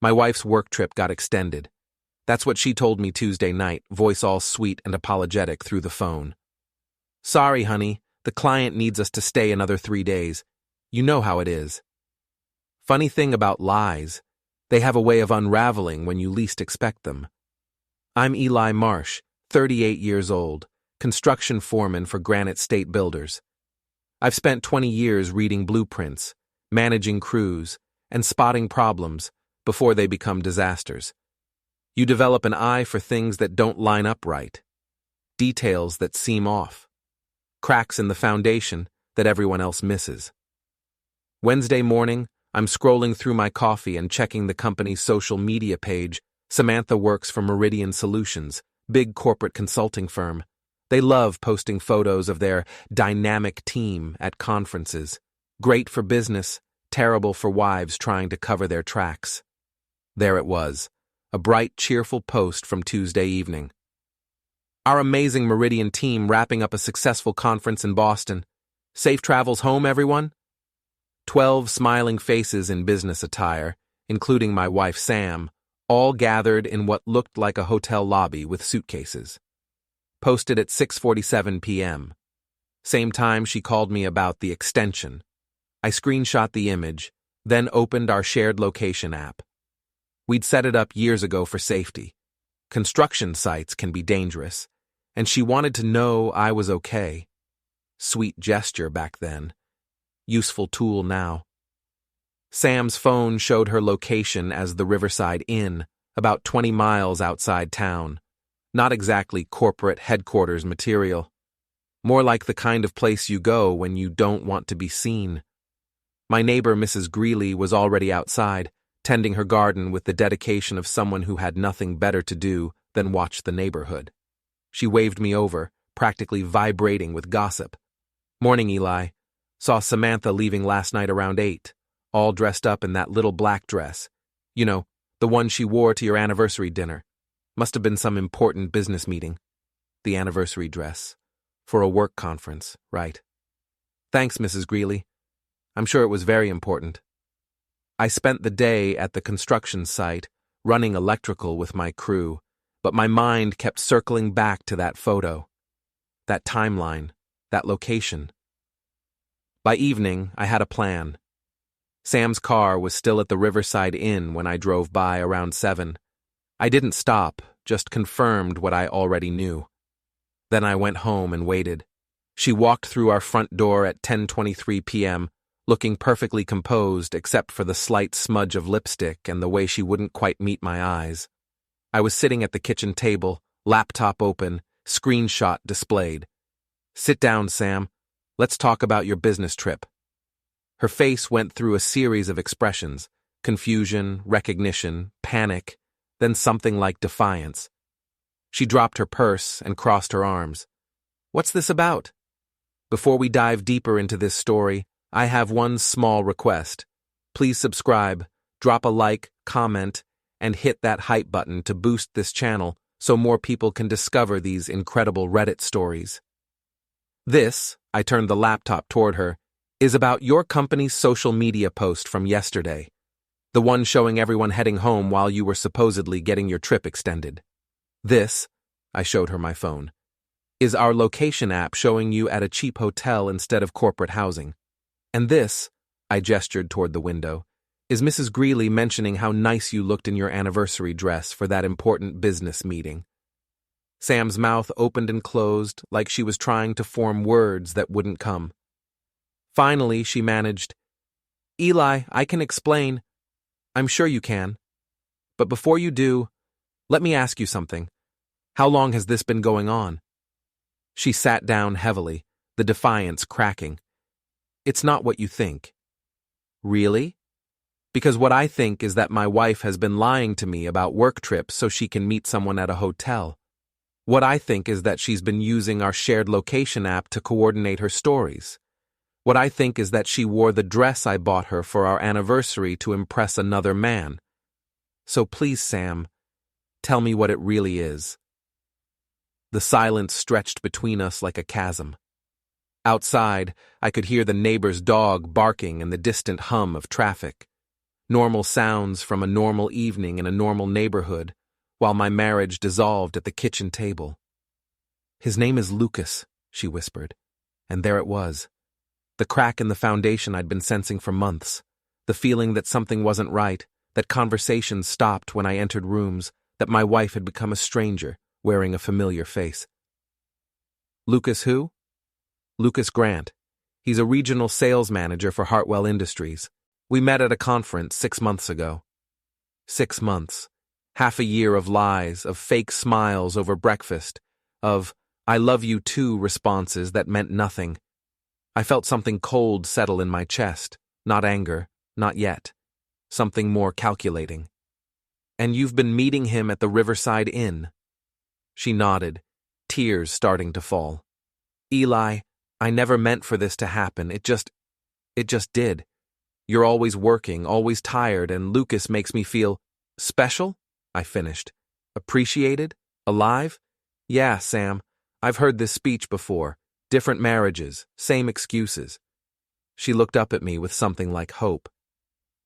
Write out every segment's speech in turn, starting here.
My wife's work trip got extended. That's what she told me Tuesday night, voice all sweet and apologetic through the phone. Sorry, honey, the client needs us to stay another 3 days. You know how it is. Funny thing about lies, they have a way of unraveling when you least expect them. I'm Eli Marsh, 38 years old, construction foreman for Granite State Builders. I've spent 20 years reading blueprints, managing crews, and spotting problems before they become disasters. You develop an eye for things that don't line up right, details that seem off, cracks in the foundation that everyone else misses. Wednesday morning, I'm scrolling through my coffee and checking the company's social media page. Samantha works for Meridian Solutions, big corporate consulting firm. They love posting photos of their dynamic team at conferences. Great for business, terrible for wives trying to cover their tracks. There it was, a bright, cheerful post from Tuesday evening. Our amazing Meridian team wrapping up a successful conference in Boston. Safe travels home, everyone? 12 smiling faces in business attire, including my wife Sam, all gathered in what looked like a hotel lobby with suitcases. Posted at 6:47 p.m. Same time she called me about the extension. I screenshot the image, then opened our shared location app. We'd set it up years ago for safety. Construction sites can be dangerous, and she wanted to know I was okay. Sweet gesture back then. Useful tool now. Sam's phone showed her location as the Riverside Inn, about 20 miles outside town. Not exactly corporate headquarters material. More like the kind of place you go when you don't want to be seen. My neighbor, Mrs. Greeley, was already outside, tending her garden with the dedication of someone who had nothing better to do than watch the neighborhood. She waved me over, practically vibrating with gossip. Morning, Eli. Saw Samantha leaving last night around 8, all dressed up in that little black dress. You know, the one she wore to your anniversary dinner. Must have been some important business meeting. The anniversary dress. For a work conference, right. Thanks, Mrs. Greeley. I'm sure it was very important. I spent the day at the construction site, running electrical with my crew, but my mind kept circling back to that photo, that timeline, that location. By evening, I had a plan. Sam's car was still at the Riverside Inn when I drove by around 7. I didn't stop, just confirmed what I already knew. Then I went home and waited. She walked through our front door at 10:23 p.m., looking perfectly composed except for the slight smudge of lipstick and the way she wouldn't quite meet my eyes. I was sitting at the kitchen table, laptop open, screenshot displayed. Sit down, Sam. Let's talk about your business trip. Her face went through a series of expressions, confusion, recognition, panic, then something like defiance. She dropped her purse and crossed her arms. What's this about? Before we dive deeper into this story, I have one small request. Please subscribe, drop a like, comment, and hit that hype button to boost this channel so more people can discover these incredible Reddit stories. This, I turned the laptop toward her, is about your company's social media post from yesterday. The one showing everyone heading home while you were supposedly getting your trip extended. This, I showed her my phone, is our location app showing you at a cheap hotel instead of corporate housing. And this, I gestured toward the window, is Mrs. Greeley mentioning how nice you looked in your anniversary dress for that important business meeting. Sam's mouth opened and closed like she was trying to form words that wouldn't come. Finally, she managed, Eli, I can explain. I'm sure you can. But before you do, let me ask you something. How long has this been going on? She sat down heavily, the defiance cracking. It's not what you think. Really? Because what I think is that my wife has been lying to me about work trips so she can meet someone at a hotel. What I think is that she's been using our shared location app to coordinate her stories. What I think is that she wore the dress I bought her for our anniversary to impress another man. So please, Sam, tell me what it really is. The silence stretched between us like a chasm. Outside, I could hear the neighbor's dog barking and the distant hum of traffic. Normal sounds from a normal evening in a normal neighborhood, while my marriage dissolved at the kitchen table. "His name is Lucas," she whispered. And there it was. The crack in the foundation I'd been sensing for months. The feeling that something wasn't right, that conversations stopped when I entered rooms, that my wife had become a stranger, wearing a familiar face. "Lucas who?" "Lucas Grant. He's a regional sales manager for Hartwell Industries. We met at a conference 6 months ago." 6 months. Half a year of lies, of fake smiles over breakfast, of "I love you too" responses that meant nothing. I felt something cold settle in my chest, not anger, not yet. Something more calculating. "And you've been meeting him at the Riverside Inn?" She nodded, tears starting to fall. "Eli, I never meant for this to happen. It just did. You're always working, always tired, and Lucas makes me feel special," I finished. "Appreciated? Alive? Yeah, Sam, I've heard this speech before. Different marriages, same excuses." She looked up at me with something like hope.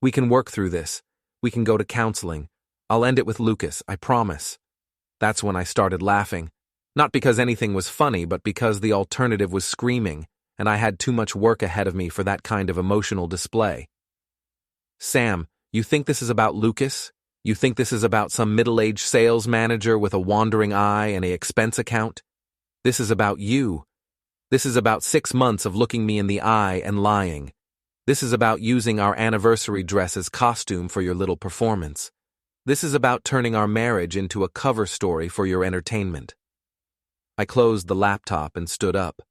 "We can work through this. We can go to counseling. I'll end it with Lucas, I promise." That's when I started laughing. Not because anything was funny, but because the alternative was screaming, and I had too much work ahead of me for that kind of emotional display. "Sam, you think this is about Lucas? You think this is about some middle-aged sales manager with a wandering eye and an expense account? This is about you. This is about 6 months of looking me in the eye and lying. This is about using our anniversary dress as costume for your little performance. This is about turning our marriage into a cover story for your entertainment." I closed the laptop and stood up.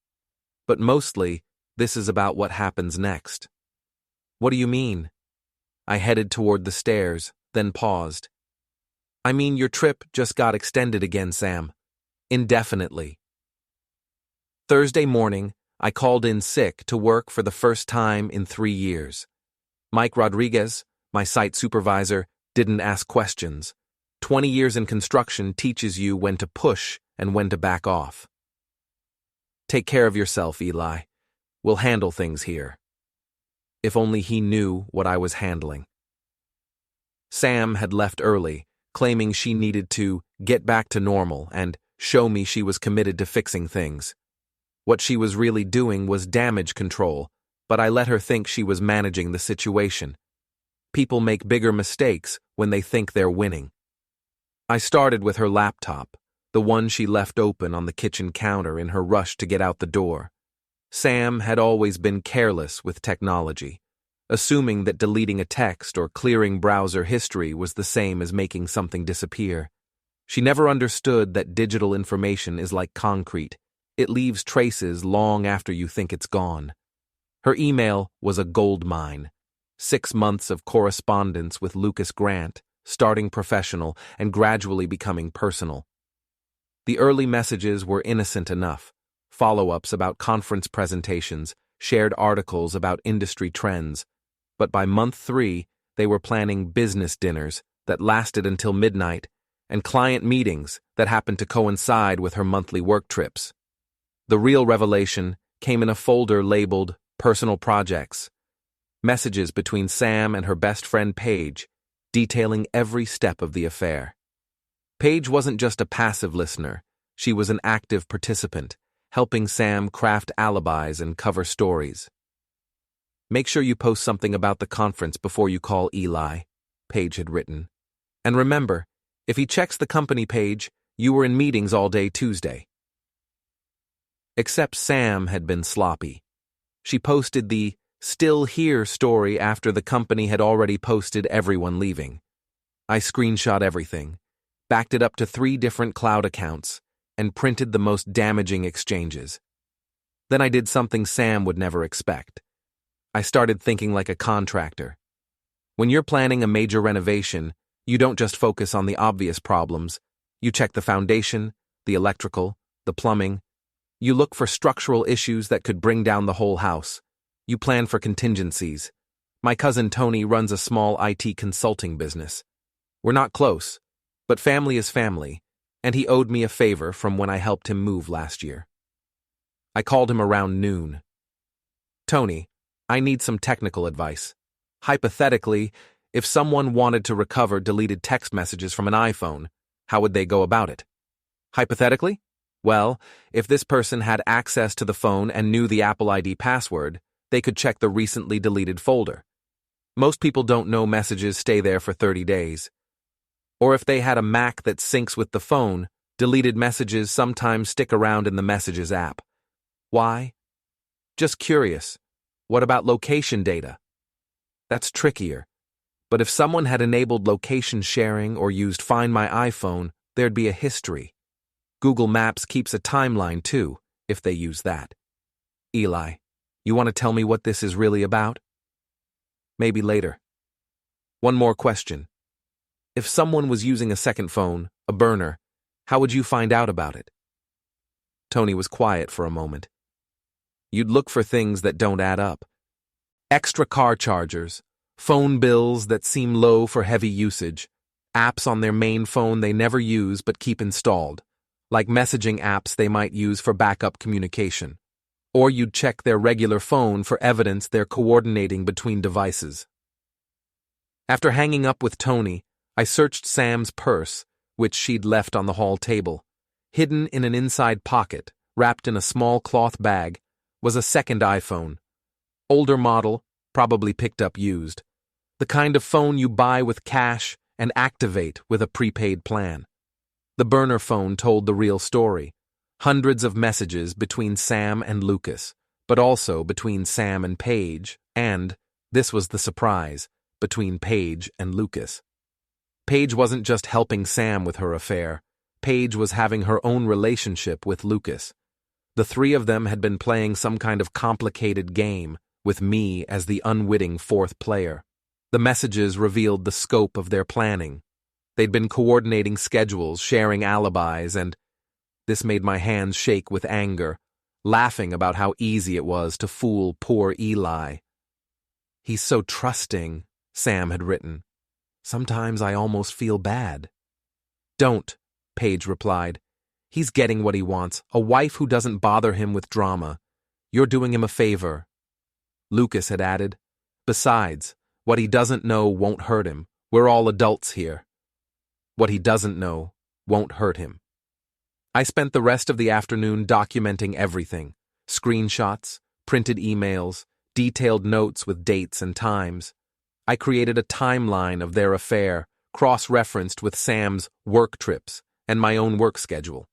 "But mostly, this is about what happens next." "What do you mean?" I headed toward the stairs, then paused. "I mean, your trip just got extended again, Sam. Indefinitely." Thursday morning, I called in sick to work for the first time in 3 years. Mike Rodriguez, my site supervisor, didn't ask questions. 20 years in construction teaches you when to push and when to back off. "Take care of yourself, Eli. We'll handle things here." If only he knew what I was handling. Sam had left early, claiming she needed to get back to normal and show me she was committed to fixing things. What she was really doing was damage control, but I let her think she was managing the situation. People make bigger mistakes when they think they're winning. I started with her laptop, the one she left open on the kitchen counter in her rush to get out the door. Sam had always been careless with technology, assuming that deleting a text or clearing browser history was the same as making something disappear. She never understood that digital information is like concrete. It leaves traces long after you think it's gone. Her email was a gold mine. 6 months of correspondence with Lucas Grant, starting professional and gradually becoming personal. The early messages were innocent enough. Follow-ups about conference presentations, shared articles about industry trends. But by month 3, they were planning business dinners that lasted until midnight and client meetings that happened to coincide with her monthly work trips. The real revelation came in a folder labeled Personal Projects. Messages between Sam and her best friend Paige, detailing every step of the affair. Paige wasn't just a passive listener. She was an active participant, helping Sam craft alibis and cover stories. "Make sure you post something about the conference before you call Eli," Paige had written. "And remember, if he checks the company page, you were in meetings all day Tuesday." Except Sam had been sloppy. She posted the "still here" story after the company had already posted everyone leaving. I screenshot everything, backed it up to 3 different cloud accounts, and printed the most damaging exchanges. Then I did something Sam would never expect. I started thinking like a contractor. When you're planning a major renovation, you don't just focus on the obvious problems. You check the foundation, the electrical, the plumbing. You look for structural issues that could bring down the whole house. You plan for contingencies. My cousin Tony runs a small IT consulting business. We're not close, but family is family, and he owed me a favor from when I helped him move last year. I called him around noon. "Tony, I need some technical advice. Hypothetically, If someone wanted to recover deleted text messages from an iPhone, how would they go about it? Hypothetically? Well, if this person had access to the phone and knew the Apple ID password, they could check the recently deleted folder. Most people don't know messages stay there for 30 days. Or if they had a Mac that syncs with the phone, deleted messages sometimes stick around in the Messages app. Why? Just curious. What about location data? That's trickier. But if someone had enabled location sharing or used Find My iPhone, there'd be a history. Google Maps keeps a timeline too, if they use that. Eli, you want to tell me what this is really about? Maybe later. One more question. If someone was using a second phone, a burner, how would you find out about it? Tony was quiet for a moment. You'd look for things that don't add up. Extra car chargers, phone bills that seem low for heavy usage, apps on their main phone they never use but keep installed, like messaging apps they might use for backup communication. Or you'd check their regular phone for evidence they're coordinating between devices. After hanging up with Tony, I searched Sam's purse, which she'd left on the hall table. Hidden in an inside pocket, wrapped in a small cloth bag, was a second iPhone. Older model, probably picked up used. The kind of phone you buy with cash and activate with a prepaid plan. The burner phone told the real story. Hundreds of messages between Sam and Lucas, but also between Sam and Paige, and, this was the surprise, between Paige and Lucas. Paige wasn't just helping Sam with her affair. Paige was having her own relationship with Lucas. The three of them had been playing some kind of complicated game, with me as the unwitting fourth player. The messages revealed the scope of their planning. They'd been coordinating schedules, sharing alibis, and this made my hands shake with anger, laughing about how easy it was to fool poor Eli. He's so trusting, Sam had written. Sometimes I almost feel bad. Don't, Paige replied. He's getting what he wants, a wife who doesn't bother him with drama. You're doing him a favor. Lucas had added, besides, what he doesn't know won't hurt him. We're all adults here. What he doesn't know won't hurt him. I spent the rest of the afternoon documenting everything. Screenshots, printed emails, detailed notes with dates and times. I created a timeline of their affair, cross-referenced with Sam's work trips and my own work schedule.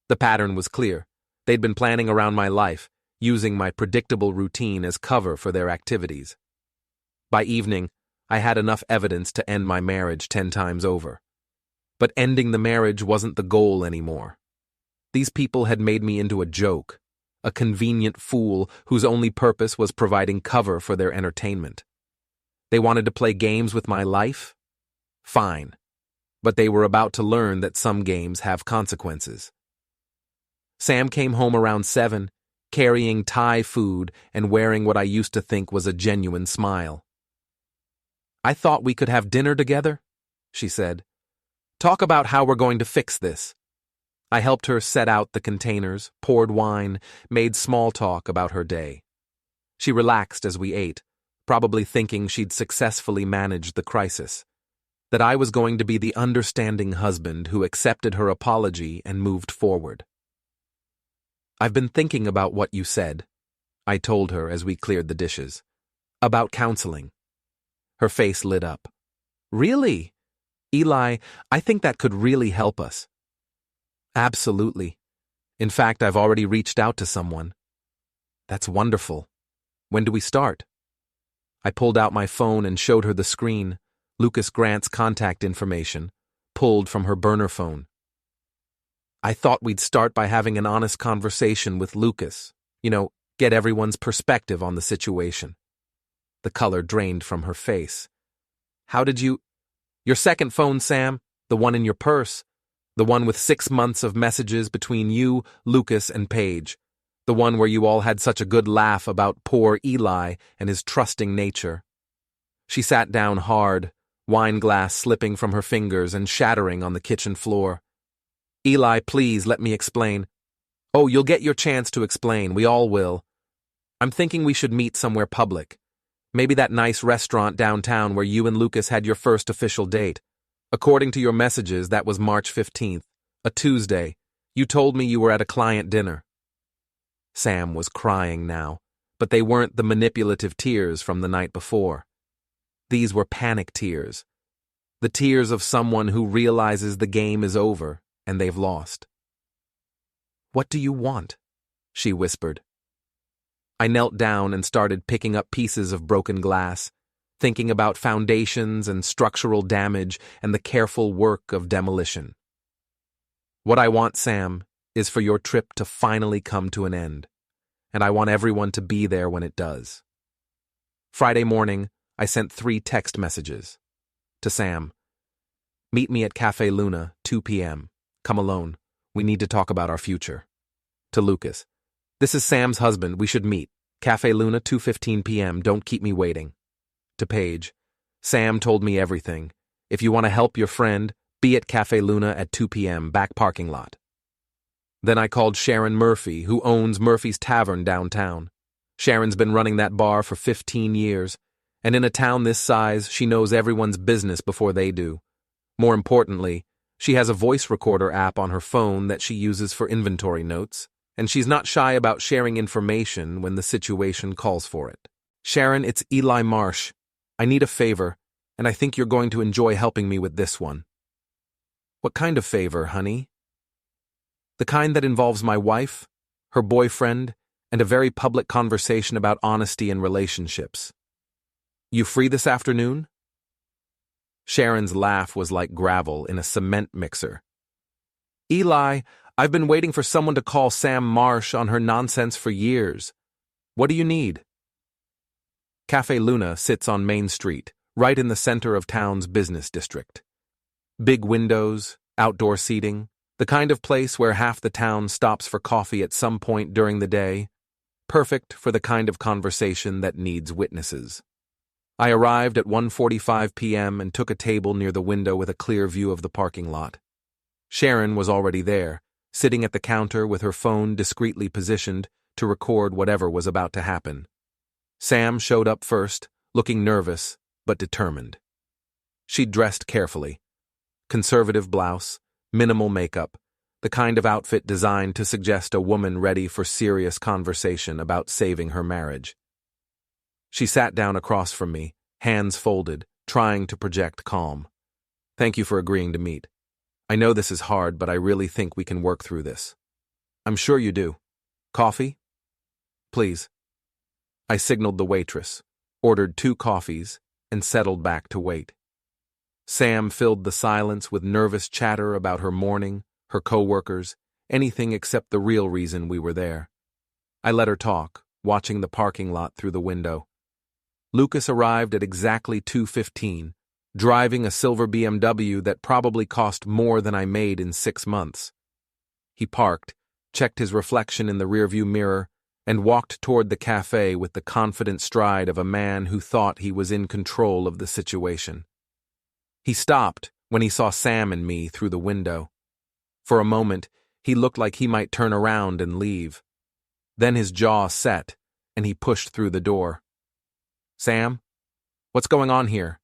The pattern was clear. They'd been planning around my life, using my predictable routine as cover for their activities. By evening, I had enough evidence to end my marriage 10 times over. But ending the marriage wasn't the goal anymore. These people had made me into a joke, a convenient fool whose only purpose was providing cover for their entertainment. They wanted to play games with my life? Fine. But they were about to learn that some games have consequences. Sam came home around 7, carrying Thai food and wearing what I used to think was a genuine smile. I thought we could have dinner together, she said. Talk about how we're going to fix this. I helped her set out the containers, poured wine, made small talk about her day. She relaxed as we ate, probably thinking she'd successfully managed the crisis, that I was going to be the understanding husband who accepted her apology and moved forward. I've been thinking about what you said, I told her as we cleared the dishes. About counseling. Her face lit up. Really? Eli, I think that could really help us. Absolutely. In fact, I've already reached out to someone. That's wonderful. When do we start? I pulled out my phone and showed her the screen, Lucas Grant's contact information, pulled from her burner phone. I thought we'd start by having an honest conversation with Lucas, get everyone's perspective on the situation. The color drained from her face. How did you... Your second phone, Sam, the one in your purse, the one with 6 months of messages between you, Lucas, and Paige, the one where you all had such a good laugh about poor Eli and his trusting nature. She sat down hard, wine glass slipping from her fingers and shattering on the kitchen floor. Eli, please let me explain. Oh, you'll get your chance to explain, we all will. I'm thinking we should meet somewhere public. Maybe that nice restaurant downtown where you and Lucas had your first official date. According to your messages, that was March 15th, a Tuesday. You told me you were at a client dinner. Sam was crying now, but they weren't the manipulative tears from the night before. These were panic tears. The tears of someone who realizes the game is over and they've lost. "What do you want?" she whispered. I knelt down and started picking up pieces of broken glass, thinking about foundations and structural damage and the careful work of demolition. "What I want, Sam, is for your trip to finally come to an end, and I want everyone to be there when it does." Friday morning, I sent 3 text messages. To Sam: "Meet me at Café Luna, 2 p.m. Come alone. We need to talk about our future." To Lucas: "This is Sam's husband. We should meet. Café Luna, 2:15 p.m. Don't keep me waiting." To Paige: "Sam told me everything. If you want to help your friend, be at Café Luna at 2 p.m. back parking lot." Then I called Sharon Murphy, who owns Murphy's Tavern downtown. Sharon's been running that bar for 15 years, and in a town this size, she knows everyone's business before they do. More importantly, she has a voice recorder app on her phone that she uses for inventory notes, and she's not shy about sharing information when the situation calls for it. "Sharon, it's Eli Marsh. I need a favor, and I think you're going to enjoy helping me with this one." "What kind of favor, honey?" "The kind that involves my wife, her boyfriend, and a very public conversation about honesty in relationships. You free this afternoon?" Sharon's laugh was like gravel in a cement mixer. "Eli, I've been waiting for someone to call Sam Marsh on her nonsense for years. What do you need?" Café Luna sits on Main Street, right in the center of town's business district. Big windows, outdoor seating, the kind of place where half the town stops for coffee at some point during the day. Perfect for the kind of conversation that needs witnesses. I arrived at 1:45 p.m. and took a table near the window with a clear view of the parking lot. Sharon was already there, sitting at the counter with her phone discreetly positioned to record whatever was about to happen. Sam showed up first, looking nervous but determined. She'd dressed carefully. Conservative blouse, minimal makeup, the kind of outfit designed to suggest a woman ready for serious conversation about saving her marriage. She sat down across from me, hands folded, trying to project calm. "Thank you for agreeing to meet. I know this is hard, but I really think we can work through this." "I'm sure you do. Coffee?" "Please." I signaled the waitress, ordered 2 coffees, and settled back to wait. Sam filled the silence with nervous chatter about her morning, her co-workers, anything except the real reason we were there. I let her talk, watching the parking lot through the window. Lucas arrived at exactly 2:15, driving a silver BMW that probably cost more than I made in 6 months. He parked, checked his reflection in the rearview mirror, and walked toward the cafe with the confident stride of a man who thought he was in control of the situation. He stopped when he saw Sam and me through the window. For a moment, he looked like he might turn around and leave. Then his jaw set, and he pushed through the door. "Sam? What's going on here?"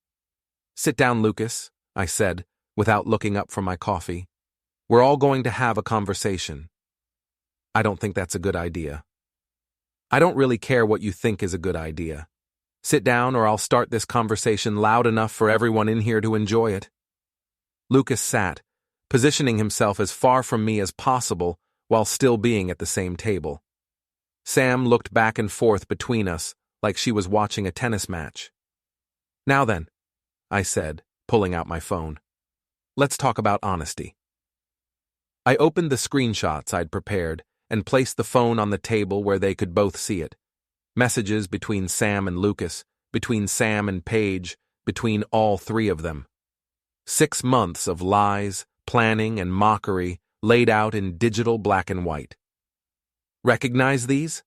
"Sit down, Lucas," I said, without looking up from my coffee. "We're all going to have a conversation." "I don't think that's a good idea." "I don't really care what you think is a good idea. Sit down or I'll start this conversation loud enough for everyone in here to enjoy it." Lucas sat, positioning himself as far from me as possible while still being at the same table. Sam looked back and forth between us like she was watching a tennis match. "Now then," I said, pulling out my phone. "Let's talk about honesty." I opened the screenshots I'd prepared and placed the phone on the table where they could both see it. Messages between Sam and Lucas, between Sam and Paige, between all 3 of them. 6 months of lies, planning, and mockery laid out in digital black and white. "Recognize these?"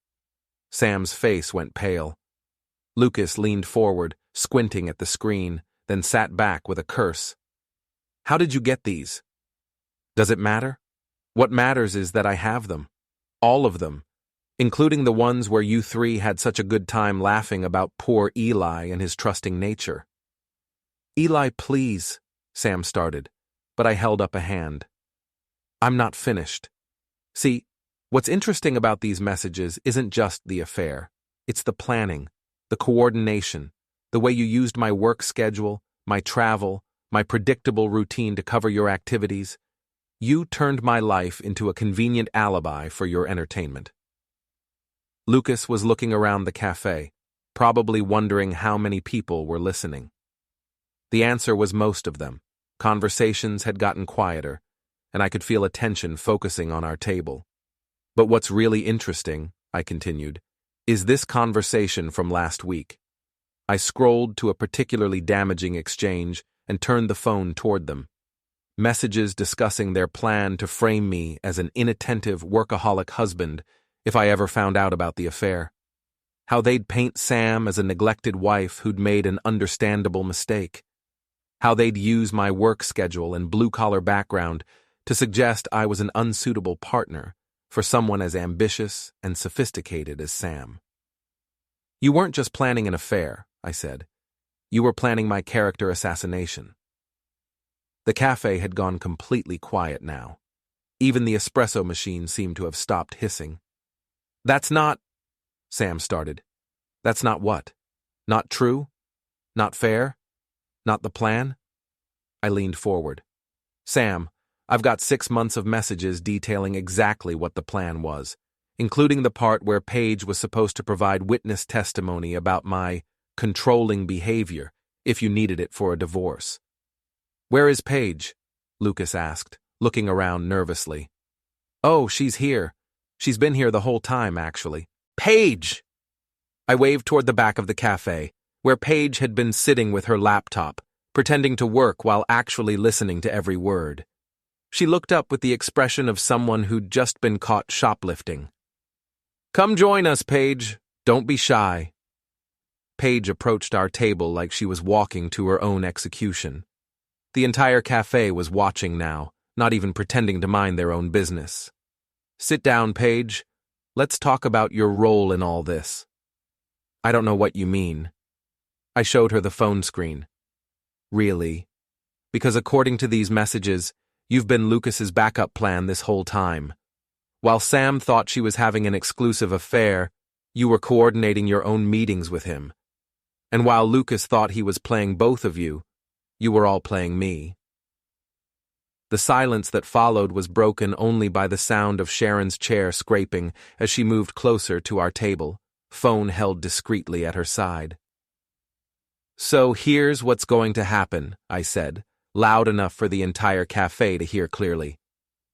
Sam's face went pale. Lucas leaned forward, squinting at the screen, then sat back with a curse. "How did you get these?" "Does it matter? What matters is that I have them. All of them. including the ones where you three had such a good time laughing about poor Eli and his trusting nature. Eli, please, Sam started, but I held up a hand. I'm not finished. See, what's interesting about these messages isn't just the affair. It's the planning, the coordination, the way you used my work schedule, my travel, my predictable routine to cover your activities. You turned my life into a convenient alibi for your entertainment. Lucas was looking around the cafe, probably wondering how many people were listening. The answer was most of them. Conversations had gotten quieter, and I could feel attention focusing on our table. But what's really interesting, I continued, is this conversation from last week. I scrolled to a particularly damaging exchange and turned the phone toward them. Messages discussing their plan to frame me as an inattentive workaholic husband if I ever found out about the affair. How they'd paint Sam as a neglected wife who'd made an understandable mistake. How they'd use my work schedule and blue-collar background to suggest I was an unsuitable partner for someone as ambitious and sophisticated as Sam. You weren't just planning an affair, I said. You were planning my character assassination. The cafe had gone completely quiet now. Even the espresso machine seemed to have stopped hissing. That's not, Sam started. That's not what? Not true? Not fair? Not the plan? I leaned forward. Sam, I've got 6 months of messages detailing exactly what the plan was, including the part where Paige was supposed to provide witness testimony about my controlling behavior if you needed it for a divorce. Where is Paige? Lucas asked, looking around nervously. Oh, she's here. She's been here the whole time, actually. Paige! I waved toward the back of the cafe, where Paige had been sitting with her laptop, pretending to work while actually listening to every word. She looked up with the expression of someone who'd just been caught shoplifting. Come join us, Paige. Don't be shy. Paige approached our table like she was walking to her own execution. The entire cafe was watching now, not even pretending to mind their own business. Sit down, Paige. Let's talk about your role in all this. I don't know what you mean. I showed her the phone screen. Really? Because according to these messages, you've been Lucas's backup plan this whole time. While Sam thought she was having an exclusive affair, you were coordinating your own meetings with him. And while Lucas thought he was playing both of you, you were all playing me. The silence that followed was broken only by the sound of Sharon's chair scraping as she moved closer to our table, phone held discreetly at her side. So here's what's going to happen, I said, loud enough for the entire cafe to hear clearly.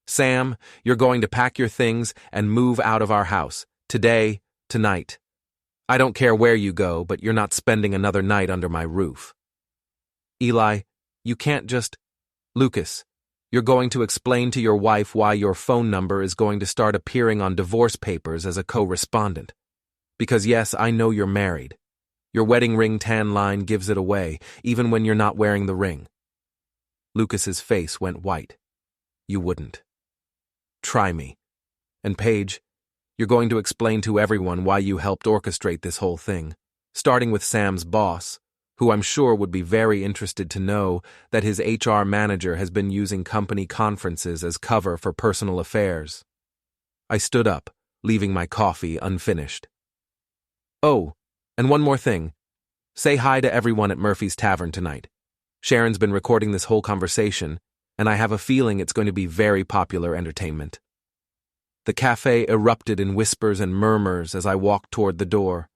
Sam, you're going to pack your things and move out of our house, today, tonight. I don't care where you go, but you're not spending another night under my roof. Eli, you can't just… Lucas, you're going to explain to your wife why your phone number is going to start appearing on divorce papers as a co-respondent. Because yes, I know you're married. Your wedding ring tan line gives it away, even when you're not wearing the ring. Lucas's face went white. You wouldn't. Try me. And Paige, you're going to explain to everyone why you helped orchestrate this whole thing, starting with Sam's boss, who I'm sure would be very interested to know that his HR manager has been using company conferences as cover for personal affairs. I stood up, leaving my coffee unfinished. Oh, and one more thing. Say hi to everyone at Murphy's Tavern tonight. Sharon's been recording this whole conversation, and I have a feeling it's going to be very popular entertainment. The cafe erupted in whispers and murmurs as I walked toward the door.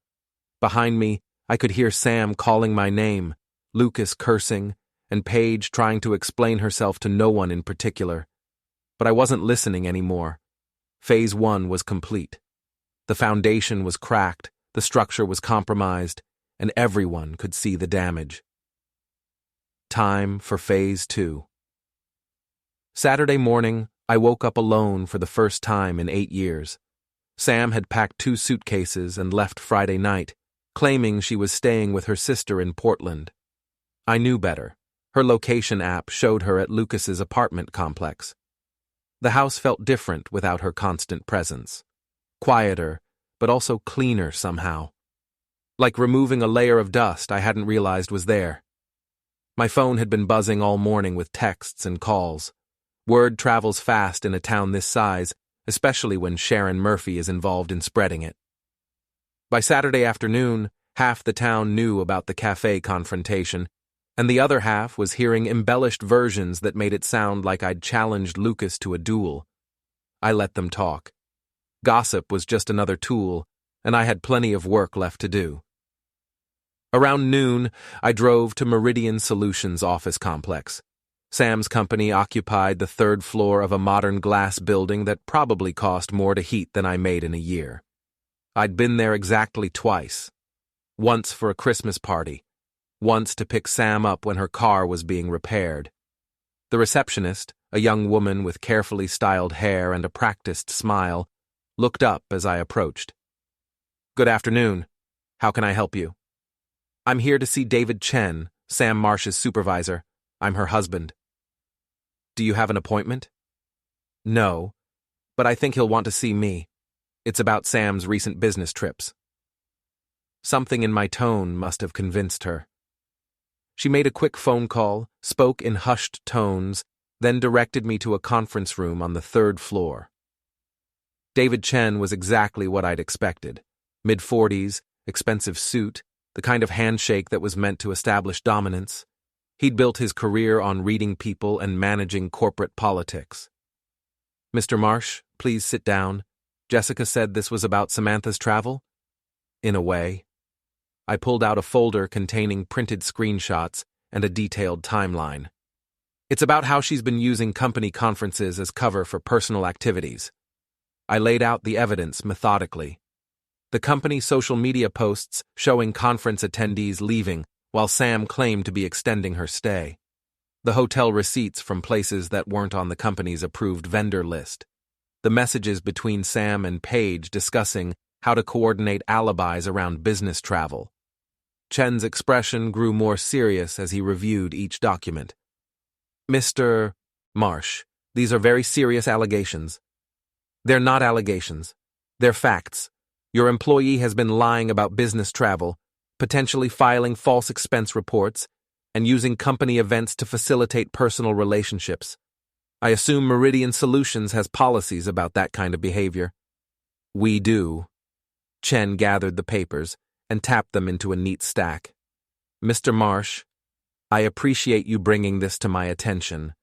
Behind me, I could hear Sam calling my name, Lucas cursing, and Paige trying to explain herself to no one in particular. But I wasn't listening anymore. Phase 1 was complete. The foundation was cracked, the structure was compromised, and everyone could see the damage. Time for Phase 2. Saturday morning, I woke up alone for the first time in 8 years. Sam had packed 2 suitcases and left Friday night, claiming she was staying with her sister in Portland. I knew better. Her location app showed her at Lucas's apartment complex. The house felt different without her constant presence. Quieter, but also cleaner somehow. Like removing a layer of dust I hadn't realized was there. My phone had been buzzing all morning with texts and calls. Word travels fast in a town this size, especially when Sharon Murphy is involved in spreading it. By Saturday afternoon, half the town knew about the café confrontation, and the other half was hearing embellished versions that made it sound like I'd challenged Lucas to a duel. I let them talk. Gossip was just another tool, and I had plenty of work left to do. Around noon, I drove to Meridian Solutions office complex. Sam's company occupied the third floor of a modern glass building that probably cost more to heat than I made in a year. I'd been there exactly twice. Once for a Christmas party, once to pick Sam up when her car was being repaired. The receptionist, a young woman with carefully styled hair and a practiced smile, looked up as I approached. "Good afternoon. How can I help you?" "I'm here to see David Chen, Sam Marsh's supervisor. I'm her husband." "Do you have an appointment?" "No, but I think he'll want to see me. It's about Sam's recent business trips." Something in my tone must have convinced her. She made a quick phone call, spoke in hushed tones, then directed me to a conference room on the third floor. David Chen was exactly what I'd expected. Mid-40s, expensive suit, the kind of handshake that was meant to establish dominance. He'd built his career on reading people and managing corporate politics. "Mr. Marsh, please sit down. Jessica said this was about Samantha's travel?" "In a way." I pulled out a folder containing printed screenshots and a detailed timeline. "It's about how she's been using company conferences as cover for personal activities." I laid out the evidence methodically. The company social media posts showing conference attendees leaving, while Sam claimed to be extending her stay. The hotel receipts from places that weren't on the company's approved vendor list. The messages between Sam and Paige discussing how to coordinate alibis around business travel. Chen's expression grew more serious as he reviewed each document. "Mr. Marsh, these are very serious allegations." "They're not allegations. They're facts. Your employee has been lying about business travel, potentially filing false expense reports, and using company events to facilitate personal relationships. I assume Meridian Solutions has policies about that kind of behavior." "We do." Chen gathered the papers and tapped them into a neat stack. "Mr. Marsh, I appreciate you bringing this to my attention.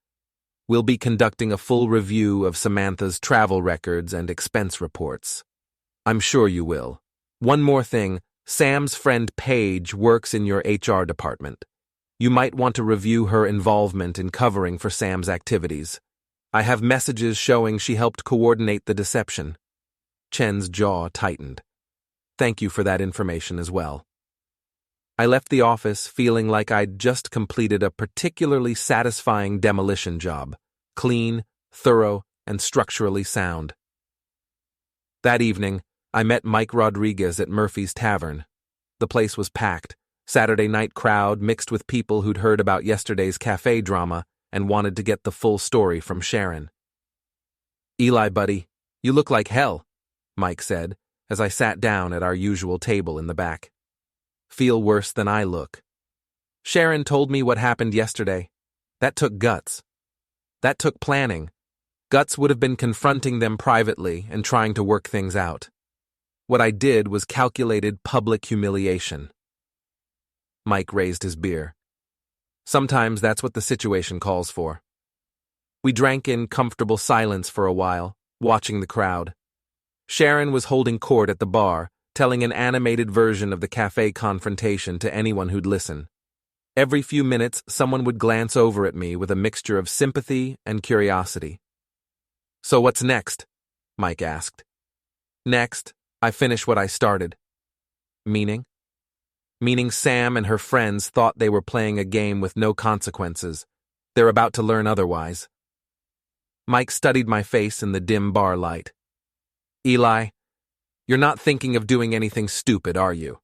We'll be conducting a full review of Samantha's travel records and expense reports. I'm sure you will. One more thing, Sam's friend Paige works in your HR department. You might want to review her involvement in covering for Sam's activities. I have messages showing she helped coordinate the deception." Chen's jaw tightened. "Thank you for that information as well." I left the office feeling like I'd just completed a particularly satisfying demolition job, clean, thorough, and structurally sound. That evening, I met Mike Rodriguez at Murphy's Tavern. The place was packed, Saturday night crowd mixed with people who'd heard about yesterday's cafe drama and wanted to get the full story from Sharon. "Eli, buddy, you look like hell," Mike said, as I sat down at our usual table in the back. "Feel worse than I look. Sharon told me what happened yesterday. That took guts. That took planning. Guts would have been confronting them privately and trying to work things out. What I did was calculated public humiliation." Mike raised his beer. "Sometimes that's what the situation calls for." We drank in comfortable silence for a while, watching the crowd. Sharon was holding court at the bar, telling an animated version of the cafe confrontation to anyone who'd listen. Every few minutes, someone would glance over at me with a mixture of sympathy and curiosity. "So what's next?" Mike asked. "Next, I finish what I started." "Meaning?" "Meaning Sam and her friends thought they were playing a game with no consequences. They're about to learn otherwise." Mike studied my face in the dim bar light. "Eli, you're not thinking of doing anything stupid, are you?"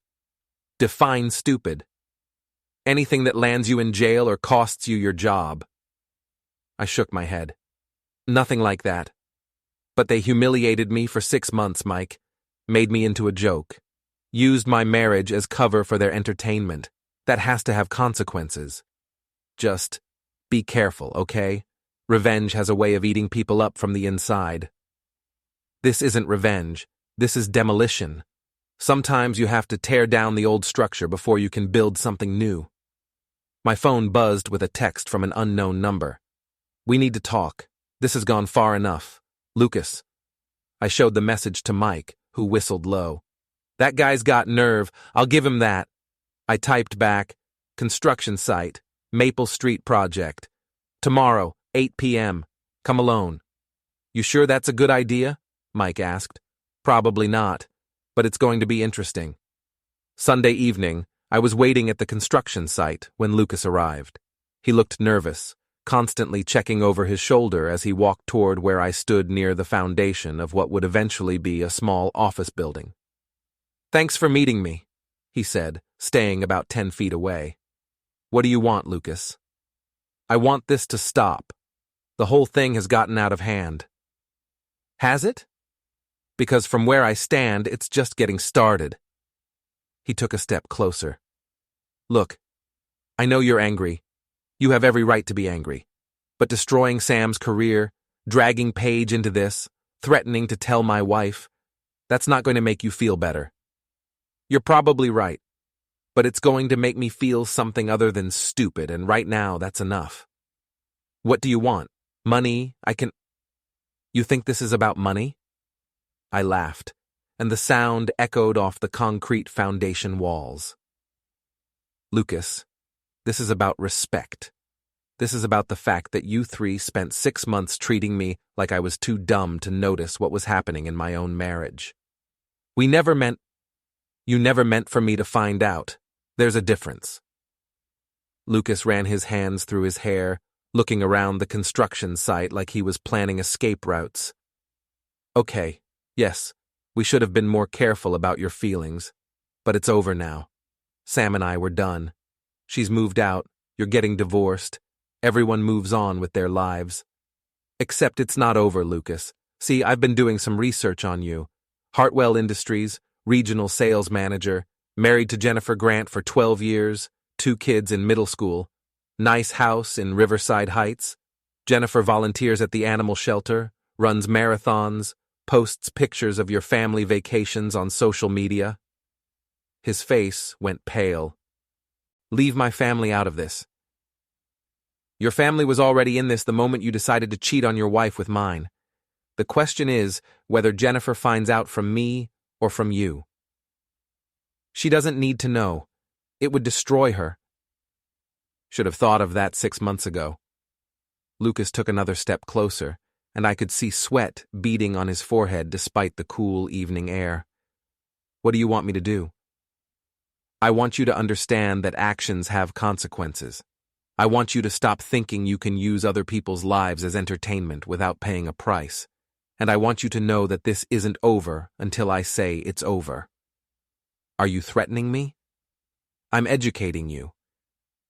"Define stupid." "Anything that lands you in jail or costs you your job." I shook my head. "Nothing like that. But they humiliated me for 6 months, Mike. Made me into a joke. Used my marriage as cover for their entertainment. That has to have consequences. Just be careful, okay? Revenge has a way of eating people up from the inside. This isn't revenge. This is demolition. Sometimes you have to tear down the old structure before you can build something new. My phone buzzed with a text from an unknown number. We need to talk. This has gone far enough. Lucas. I showed the message to Mike, who whistled low. That guy's got nerve. I'll give him that. I typed back, construction site, Maple Street project. Tomorrow, 8 p.m. Come alone. You sure that's a good idea? Mike asked. Probably not, but it's going to be interesting. Sunday evening, I was waiting at the construction site when Lucas arrived. He looked nervous, constantly checking over his shoulder as he walked toward where I stood near the foundation of what would eventually be a small office building. Thanks for meeting me, he said, staying about 10 feet away. What do you want, Lucas? I want this to stop. The whole thing has gotten out of hand. Has it? Because from where I stand, it's just getting started. He took a step closer. Look, I know you're angry. You have every right to be angry. But destroying Sam's career, dragging Paige into this, threatening to tell my wife, that's not going to make you feel better. You're probably right. But it's going to make me feel something other than stupid, and right now that's enough. What do you want? Money? You think this is about money? I laughed, and the sound echoed off the concrete foundation walls. Lucas, this is about respect. This is about the fact that you three spent 6 months treating me like I was too dumb to notice what was happening in my own marriage. You never meant for me to find out. There's a difference. Lucas ran his hands through his hair, looking around the construction site like he was planning escape routes. Okay, yes, we should have been more careful about your feelings, but it's over now. Sam and I were done. She's moved out, you're getting divorced, everyone moves on with their lives. Except it's not over, Lucas. See, I've been doing some research on you. Hartwell Industries, regional sales manager, married to Jennifer Grant for 12 years, 2 kids in middle school, nice house in Riverside Heights. Jennifer volunteers at the animal shelter, runs marathons, posts pictures of your family vacations on social media. His face went pale. Leave my family out of this. Your family was already in this the moment you decided to cheat on your wife with mine. The question is whether Jennifer finds out from me or from you. She doesn't need to know. It would destroy her. Should have thought of that 6 months ago. Lucas took another step closer, and I could see sweat beading on his forehead despite the cool evening air. What do you want me to do? I want you to understand that actions have consequences. I want you to stop thinking you can use other people's lives as entertainment without paying a price. And I want you to know that this isn't over until I say it's over. Are you threatening me? I'm educating you.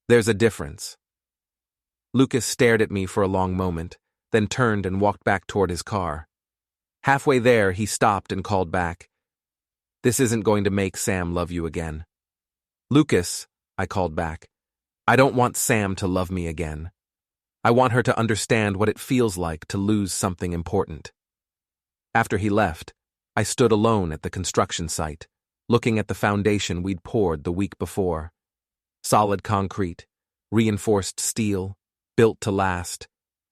There's a difference. Lucas stared at me for a long moment, then turned and walked back toward his car. Halfway there, he stopped and called back. This isn't going to make Sam love you again. Lucas, I called back, I don't want Sam to love me again. I want her to understand what it feels like to lose something important. After he left, I stood alone at the construction site, looking at the foundation we'd poured the week before. Solid concrete, reinforced steel, built to last,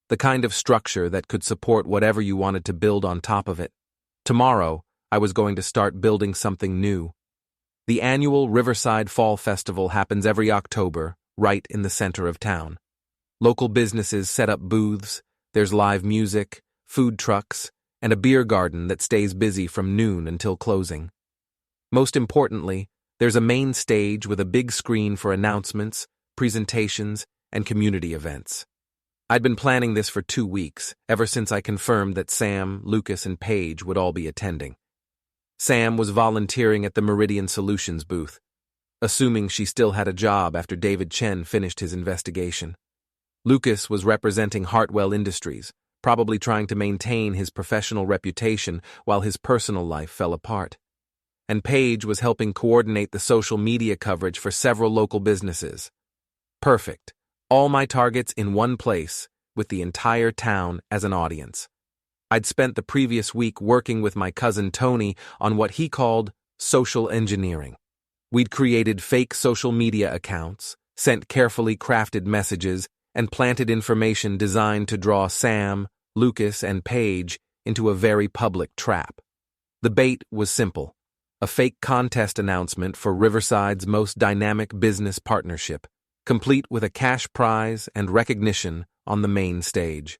the kind of structure that could support whatever you wanted to build on top of it. Tomorrow, I was going to start building something new. The annual Riverside Fall Festival happens every October, right in the center of town. Local businesses set up booths, there's live music, food trucks, and a beer garden that stays busy from noon until closing. Most importantly, there's a main stage with a big screen for announcements, presentations, and community events. I'd been planning this for 2 weeks, ever since I confirmed that Sam, Lucas, and Paige would all be attending. Sam was volunteering at the Meridian Solutions booth, assuming she still had a job after David Chen finished his investigation. Lucas was representing Hartwell Industries, probably trying to maintain his professional reputation while his personal life fell apart. and Paige was helping coordinate the social media coverage for several local businesses. Perfect. All my targets in one place, with the entire town as an audience. I'd spent the previous week working with my cousin Tony on what he called social engineering. We'd created fake social media accounts, sent carefully crafted messages, and planted information designed to draw Sam, Lucas, and Paige into a very public trap. The bait was simple: a fake contest announcement for Riverside's most dynamic business partnership, complete with a cash prize and recognition on the main stage.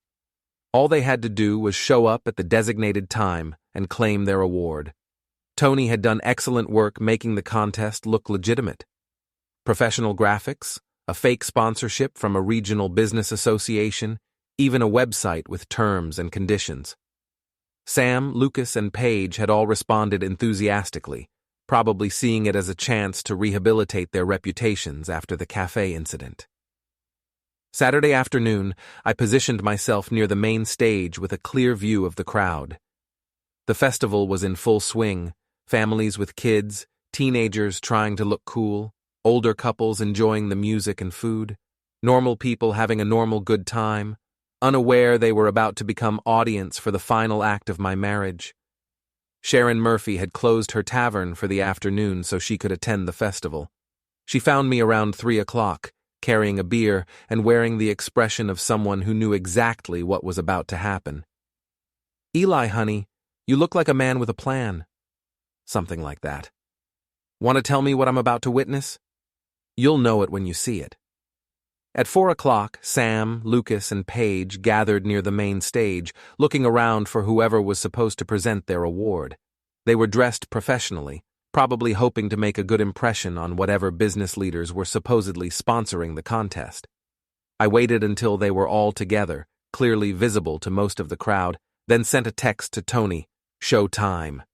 All they had to do was show up at the designated time and claim their award. Tony had done excellent work making the contest look legitimate. Professional graphics, a fake sponsorship from a regional business association, even a website with terms and conditions. Sam, Lucas, and Paige had all responded enthusiastically, probably seeing it as a chance to rehabilitate their reputations after the café incident. Saturday afternoon, I positioned myself near the main stage with a clear view of the crowd. The festival was in full swing, families with kids, teenagers trying to look cool, older couples enjoying the music and food, normal people having a normal good time, unaware they were about to become audience for the final act of my marriage. Sharon Murphy had closed her tavern for the afternoon so she could attend the festival. She found me around 3 o'clock, carrying a beer and wearing the expression of someone who knew exactly what was about to happen. "Eli, honey, you look like a man with a plan." Something like that. "Want to tell me what I'm about to witness? You'll know it when you see it." At 4 o'clock, Sam, Lucas, and Paige gathered near the main stage, looking around for whoever was supposed to present their award. They were dressed professionally, probably hoping to make a good impression on whatever business leaders were supposedly sponsoring the contest. I waited until they were all together, clearly visible to most of the crowd, then sent a text to Tony, "Show time."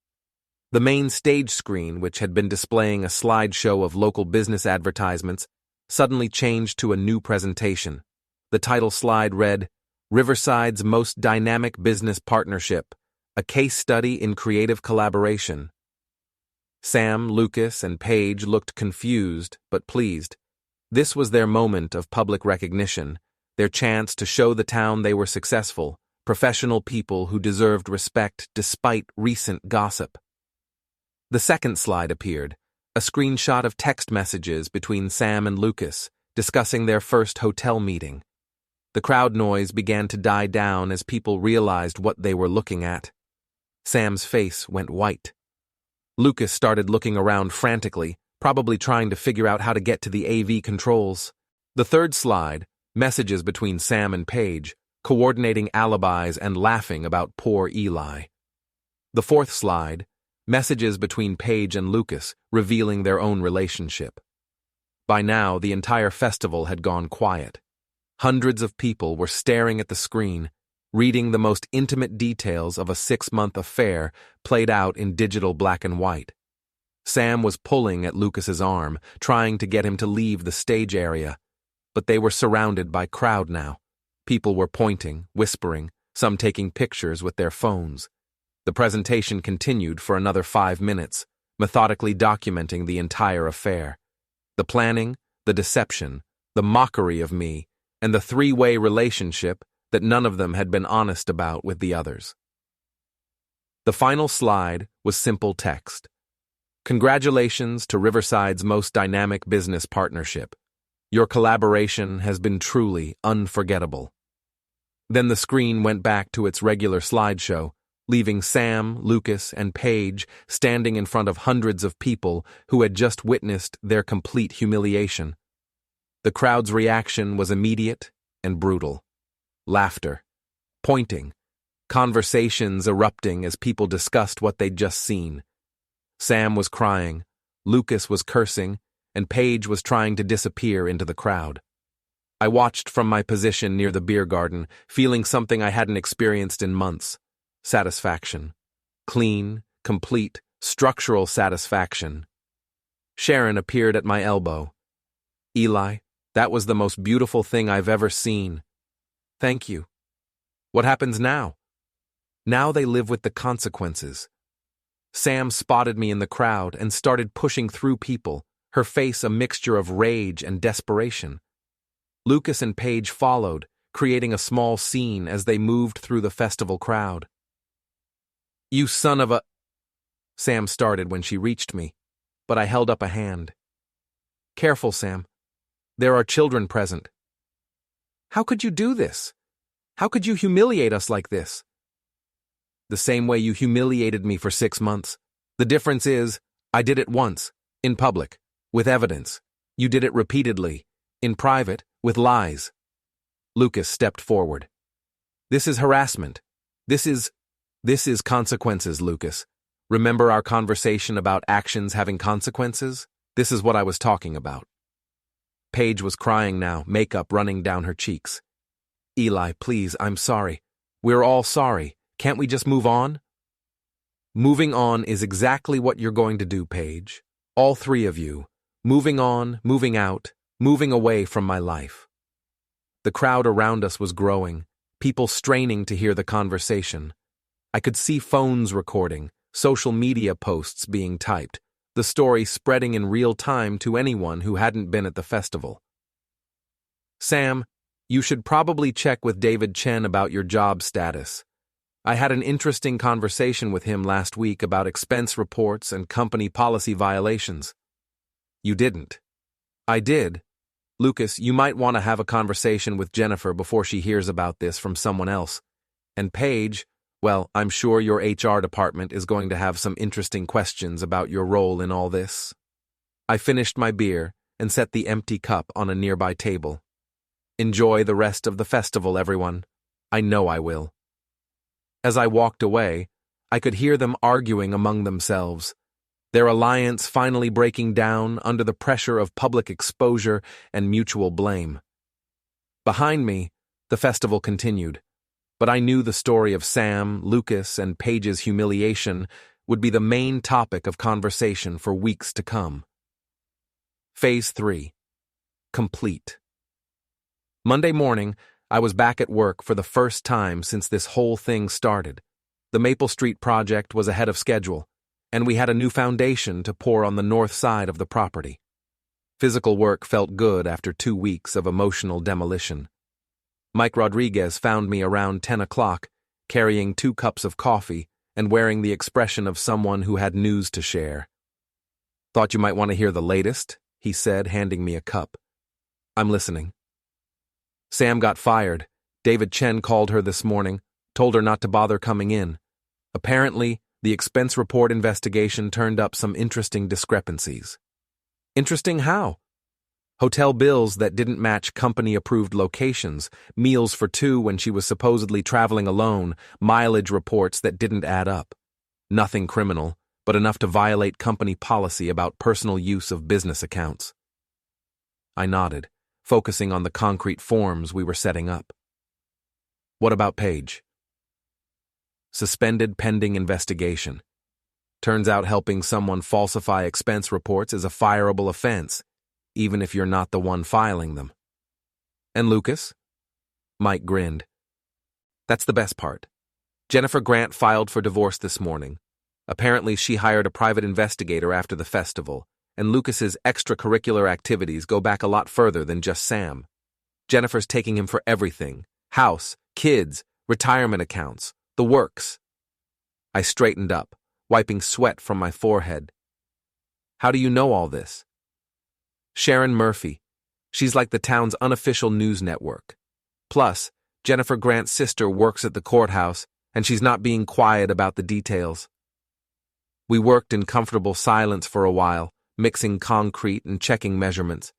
The main stage screen, which had been displaying a slideshow of local business advertisements, suddenly changed to a new presentation. The title slide read, "Riverside's Most Dynamic Business Partnership, a Case Study in Creative Collaboration." Sam, Lucas, and Paige looked confused but pleased. This was their moment of public recognition, their chance to show the town they were successful, professional people who deserved respect despite recent gossip. The second slide appeared, a screenshot of text messages between Sam and Lucas, discussing their first hotel meeting. The crowd noise began to die down as people realized what they were looking at. Sam's face went white. Lucas started looking around frantically, probably trying to figure out how to get to the AV controls. The third slide, messages between Sam and Paige, coordinating alibis and laughing about poor Eli. The fourth slide, messages between Paige and Lucas, revealing their own relationship. By now, the entire festival had gone quiet. Hundreds of people were staring at the screen, reading the most intimate details of a 6-month affair played out in digital black and white. Sam was pulling at Lucas's arm, trying to get him to leave the stage area, but they were surrounded by crowd now. People were pointing, whispering, some taking pictures with their phones. The presentation continued for another 5 minutes, methodically documenting the entire affair. The planning, the deception, the mockery of me, and the three-way relationship that none of them had been honest about with the others. The final slide was simple text. "Congratulations to Riverside's most dynamic business partnership. Your collaboration has been truly unforgettable." Then the screen went back to its regular slideshow, leaving Sam, Lucas, and Paige standing in front of hundreds of people who had just witnessed their complete humiliation. The crowd's reaction was immediate and brutal. Laughter, pointing, conversations erupting as people discussed what they'd just seen. Sam was crying, Lucas was cursing, and Paige was trying to disappear into the crowd. I watched from my position near the beer garden, feeling something I hadn't experienced in months. Satisfaction. Clean, complete, structural satisfaction. Sharon appeared at my elbow. "Eli, that was the most beautiful thing I've ever seen." "Thank you." "What happens now?" "Now they live with the consequences." Sam spotted me in the crowd and started pushing through people, her face a mixture of rage and desperation. Lucas and Paige followed, creating a small scene as they moved through the festival crowd. "You son of a—" Sam started when she reached me, but I held up a hand. "Careful, Sam. There are children present." "How could you do this? How could you humiliate us like this?" "The same way you humiliated me for 6 months. The difference is, I did it once, in public, with evidence. You did it repeatedly, in private, with lies." Lucas stepped forward. "This is harassment. This is consequences, Lucas. Remember our conversation about actions having consequences? This is what I was talking about." Paige was crying now, makeup running down her cheeks. "Eli, please, I'm sorry. We're all sorry. Can't we just move on?" "Moving on is exactly what you're going to do, Paige. All three of you. Moving on, moving out, moving away from my life." The crowd around us was growing, people straining to hear the conversation. I could see phones recording, social media posts being typed, the story spreading in real time to anyone who hadn't been at the festival. "Sam, you should probably check with David Chen about your job status. I had an interesting conversation with him last week about expense reports and company policy violations." "You didn't." "I did. Lucas, you might want to have a conversation with Jennifer before she hears about this from someone else. And Paige, well, I'm sure your HR department is going to have some interesting questions about your role in all this." I finished my beer and set the empty cup on a nearby table. "Enjoy the rest of the festival, everyone. I know I will." As I walked away, I could hear them arguing among themselves, their alliance finally breaking down under the pressure of public exposure and mutual blame. Behind me, the festival continued, but I knew the story of Sam, Lucas, and Paige's humiliation would be the main topic of conversation for weeks to come. Phase 3. Complete. Monday morning, I was back at work for the first time since this whole thing started. The Maple Street project was ahead of schedule, and we had a new foundation to pour on the north side of the property. Physical work felt good after 2 weeks of emotional demolition. Mike Rodriguez found me around 10 o'clock, carrying 2 cups of coffee and wearing the expression of someone who had news to share. "Thought you might want to hear the latest," he said, handing me a cup. "I'm listening." "Sam got fired. David Chen called her this morning, told her not to bother coming in. Apparently, the expense report investigation turned up some interesting discrepancies." "Interesting how?" "Hotel bills that didn't match company-approved locations, meals for 2 when she was supposedly traveling alone, mileage reports that didn't add up. Nothing criminal, but enough to violate company policy about personal use of business accounts." I nodded, focusing on the concrete forms we were setting up. "What about Paige?" "Suspended pending investigation. Turns out helping someone falsify expense reports is a fireable offense, even if you're not the one filing them." "And Lucas?" Mike grinned. "That's the best part. Jennifer Grant filed for divorce this morning. Apparently she hired a private investigator after the festival, and Lucas's extracurricular activities go back a lot further than just Sam. Jennifer's taking him for everything: house, kids, retirement accounts, the works." I straightened up, wiping sweat from my forehead. "How do you know all this?" "Sharon Murphy. She's like the town's unofficial news network. Plus, Jennifer Grant's sister works at the courthouse, and she's not being quiet about the details." We worked in comfortable silence for a while, mixing concrete and checking measurements.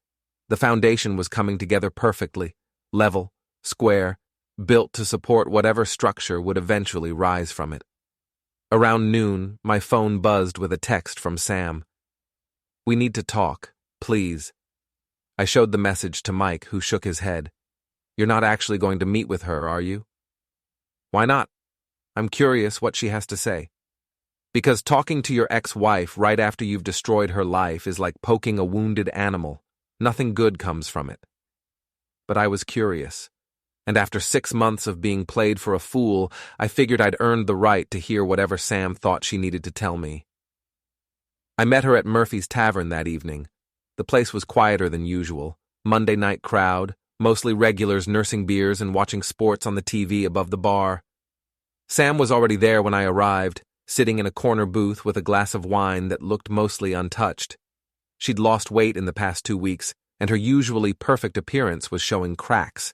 The foundation was coming together perfectly, level, square, built to support whatever structure would eventually rise from it. Around noon, my phone buzzed with a text from Sam. "We need to talk, please." I showed the message to Mike, who shook his head. "You're not actually going to meet with her, are you?" "Why not? I'm curious what she has to say." "Because talking to your ex-wife right after you've destroyed her life is like poking a wounded animal. Nothing good comes from it." But I was curious. And after 6 months of being played for a fool, I figured I'd earned the right to hear whatever Sam thought she needed to tell me. I met her at Murphy's Tavern that evening. The place was quieter than usual. Monday night crowd, mostly regulars nursing beers and watching sports on the TV above the bar. Sam was already there when I arrived, sitting in a corner booth with a glass of wine that looked mostly untouched. She'd lost weight in the past 2 weeks, and her usually perfect appearance was showing cracks.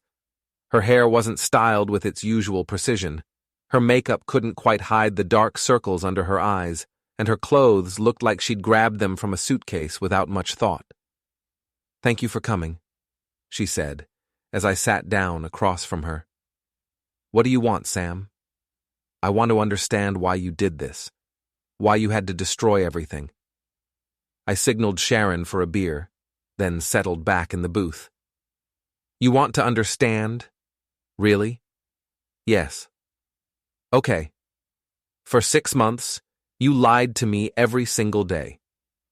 Her hair wasn't styled with its usual precision. Her makeup couldn't quite hide the dark circles under her eyes, and her clothes looked like she'd grabbed them from a suitcase without much thought. "Thank you for coming," she said, as I sat down across from her. "What do you want, Sam? I want to understand why you did this, why you had to destroy everything." I signaled Sharon for a beer, then settled back in the booth. "You want to understand? Really?" "Yes." "Okay. For 6 months, you lied to me every single day.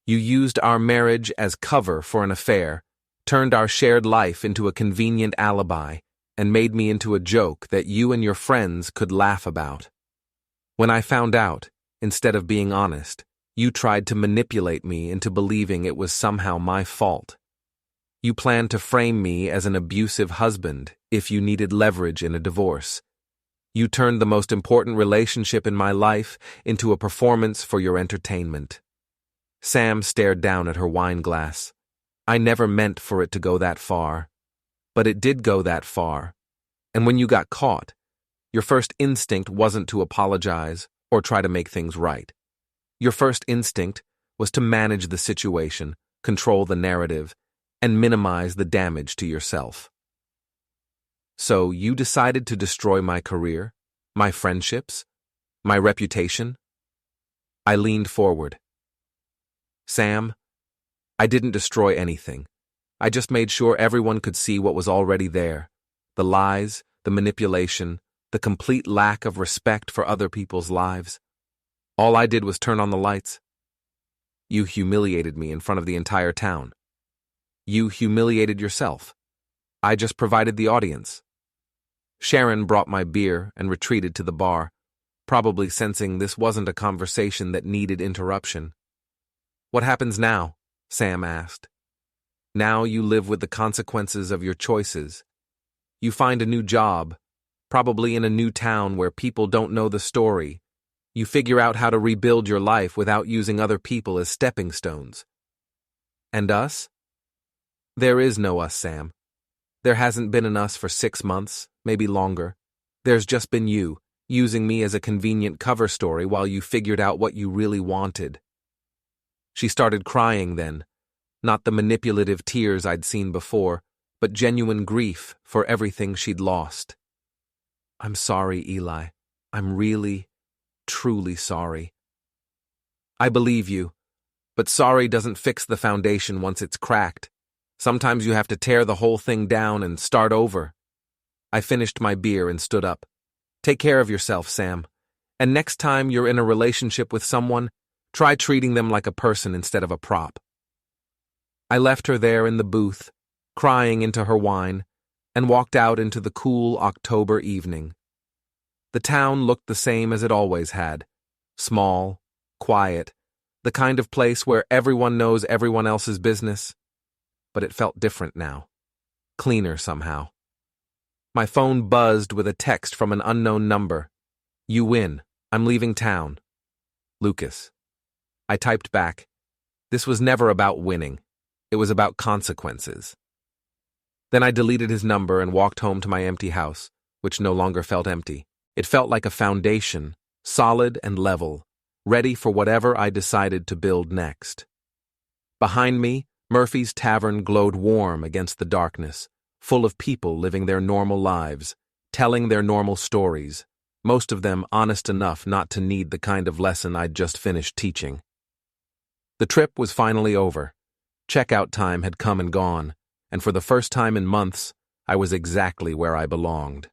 You used our marriage as cover for an affair, turned our shared life into a convenient alibi, and made me into a joke that you and your friends could laugh about. When I found out, instead of being honest, you tried to manipulate me into believing it was somehow my fault. You planned to frame me as an abusive husband if you needed leverage in a divorce. You turned the most important relationship in my life into a performance for your entertainment." Sam stared down at her wine glass. "I never meant for it to go that far. But it did go that far. And when you got caught, your first instinct wasn't to apologize or try to make things right. Your first instinct was to manage the situation, control the narrative, and minimize the damage to yourself. So you decided to destroy my career, my friendships, my reputation?" I leaned forward. "Sam, I didn't destroy anything. I just made sure everyone could see what was already there. The lies, the manipulation, the complete lack of respect for other people's lives. All I did was turn on the lights. You humiliated me in front of the entire town. You humiliated yourself. I just provided the audience." Sharon brought my beer and retreated to the bar, probably sensing this wasn't a conversation that needed interruption. "What happens now?" Sam asked. "Now you live with the consequences of your choices. You find a new job, probably in a new town where people don't know the story. You figure out how to rebuild your life without using other people as stepping stones. And us? There is no us, Sam. There hasn't been an us for 6 months, maybe longer. There's just been you, using me as a convenient cover story while you figured out what you really wanted." She started crying then, not the manipulative tears I'd seen before, but genuine grief for everything she'd lost. "I'm sorry, Eli. I'm really, truly sorry." "I believe you, but sorry doesn't fix the foundation once it's cracked. Sometimes you have to tear the whole thing down and start over." I finished my beer and stood up. "Take care of yourself, Sam. And next time you're in a relationship with someone, try treating them like a person instead of a prop." I left her there in the booth, crying into her wine, and walked out into the cool October evening. The town looked the same as it always had. Small, quiet, the kind of place where everyone knows everyone else's business. But it felt different now. Cleaner somehow. My phone buzzed with a text from an unknown number. "You win. I'm leaving town. Lucas." I typed back, "This was never about winning. It was about consequences." Then I deleted his number and walked home to my empty house, which no longer felt empty. It felt like a foundation, solid and level, ready for whatever I decided to build next. Behind me, Murphy's Tavern glowed warm against the darkness, full of people living their normal lives, telling their normal stories, most of them honest enough not to need the kind of lesson I'd just finished teaching. The trip was finally over. Checkout time had come and gone, and for the first time in months, I was exactly where I belonged.